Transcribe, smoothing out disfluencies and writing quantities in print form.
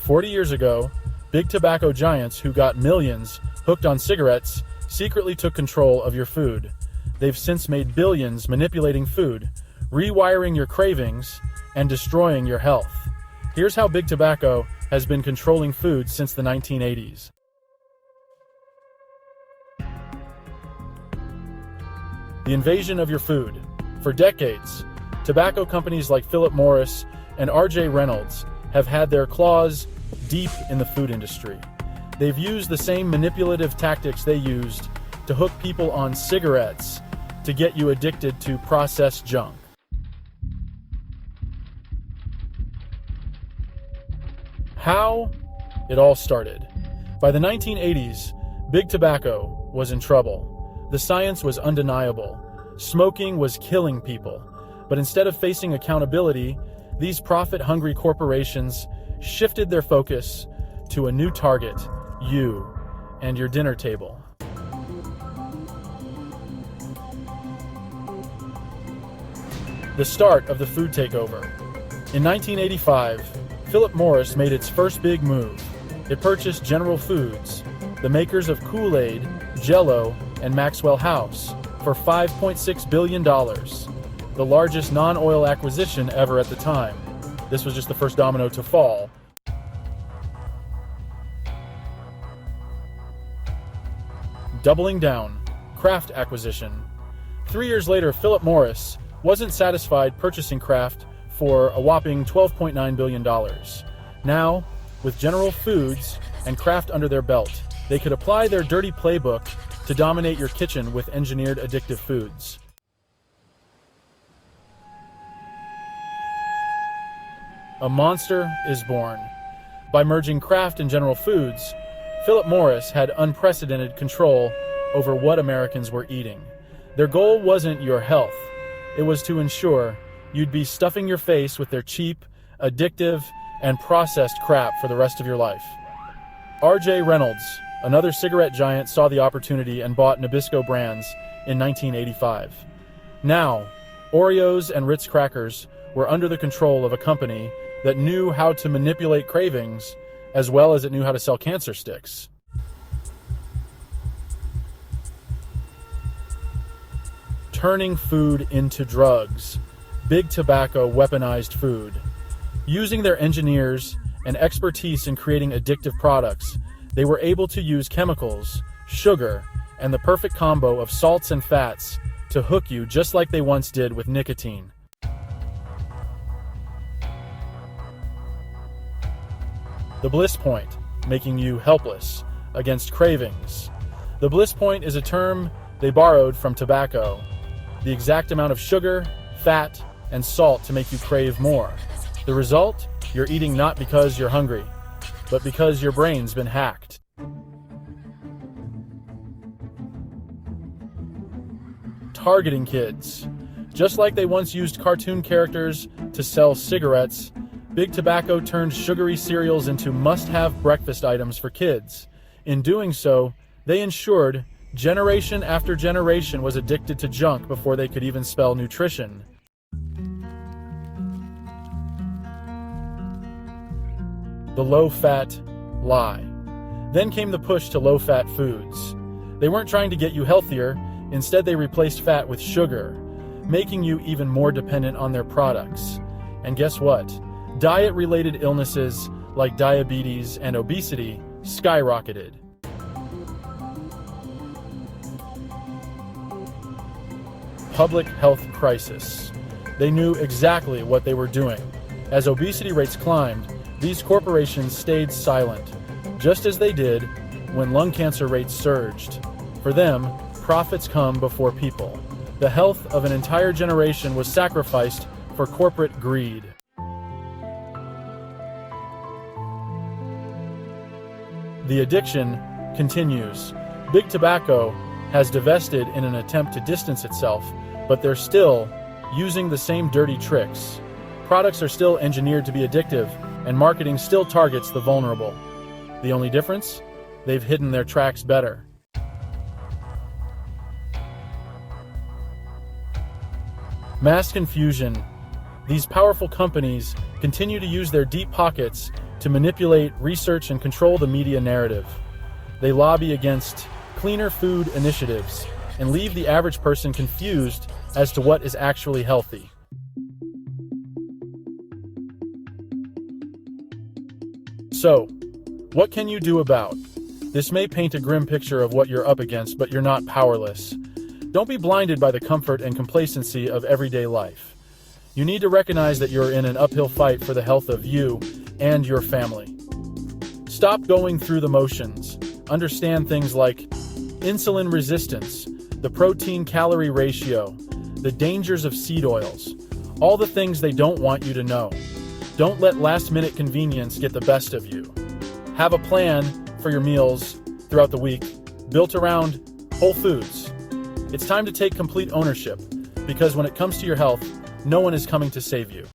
40 years ago, big tobacco giants who got millions hooked on cigarettes secretly took control of your food. They've since made billions manipulating food, rewiring your cravings, and destroying your health. Here's how big tobacco has been controlling food since the 1980s. The invasion of your food. For decades, tobacco companies like Philip Morris and R.J. Reynolds have had their claws deep in the food industry. They've used the same manipulative tactics they used to hook people on cigarettes to get you addicted to processed junk. How? It all started. By the 1980s, big tobacco was in trouble. The science was undeniable. Smoking was killing people. But instead of facing accountability, these profit-hungry corporations shifted their focus to a new target, you and your dinner table. The start of the food takeover. In 1985, Philip Morris made its first big move. It purchased General Foods, the makers of Kool-Aid, Jell-O, and Maxwell House, for $5.6 billion, the largest non-oil acquisition ever at the time. This was just the first domino to fall. Doubling down, Kraft acquisition. 3 years later, Philip Morris wasn't satisfied purchasing Kraft for a whopping $12.9 billion. Now, with General Foods and Kraft under their belt, they could apply their dirty playbook to dominate your kitchen with engineered addictive foods. A monster is born. By merging Kraft and General Foods, Philip Morris had unprecedented control over what Americans were eating. Their goal wasn't your health. It was to ensure you'd be stuffing your face with their cheap, addictive, and processed crap for the rest of your life. R.J. Reynolds, another cigarette giant, saw the opportunity and bought Nabisco brands in 1985. Now, Oreos and Ritz crackers were under the control of a company that knew how to manipulate cravings as well as it knew how to sell cancer sticks. Turning food into drugs. Big tobacco weaponized food. Using their engineers and expertise in creating addictive products, they were able to use chemicals, sugar, and the perfect combo of salts and fats to hook you just like they once did with nicotine. The bliss point, making you helpless against cravings. The bliss point is a term they borrowed from tobacco. The exact amount of sugar, fat, and salt to make you crave more. The result? You're eating not because you're hungry, but because your brain's been hacked. Targeting kids. Just like they once used cartoon characters to sell cigarettes, big tobacco turned sugary cereals into must-have breakfast items for kids. In doing so, they ensured generation after generation was addicted to junk before they could even spell nutrition. The low-fat lie. Then came the push to low-fat foods. They weren't trying to get you healthier, instead they replaced fat with sugar, making you even more dependent on their products. And guess what? Diet-related illnesses like diabetes and obesity skyrocketed. Public health crisis. They knew exactly what they were doing. As obesity rates climbed, these corporations stayed silent, just as they did when lung cancer rates surged. For them, profits come before people. The health of an entire generation was sacrificed for corporate greed. The addiction continues. Big tobacco has divested in an attempt to distance itself, but they're still using the same dirty tricks. Products are still engineered to be addictive, and marketing still targets the vulnerable. The only difference? They've hidden their tracks better. Mass confusion. These powerful companies continue to use their deep pockets to manipulate, research, and control the media narrative. They lobby against cleaner food initiatives and leave the average person confused as to what is actually healthy. So, what can you do about? This may paint a grim picture of what you're up against, but you're not powerless. Don't be blinded by the comfort and complacency of everyday life. You need to recognize that you're in an uphill fight for the health of you and your family. Stop going through the motions. Understand things like insulin resistance, the protein-calorie ratio, the dangers of seed oils, all the things they don't want you to know. Don't let last-minute convenience get the best of you. Have a plan for your meals throughout the week, built around whole foods. It's time to take complete ownership, because when it comes to your health, no one is coming to save you.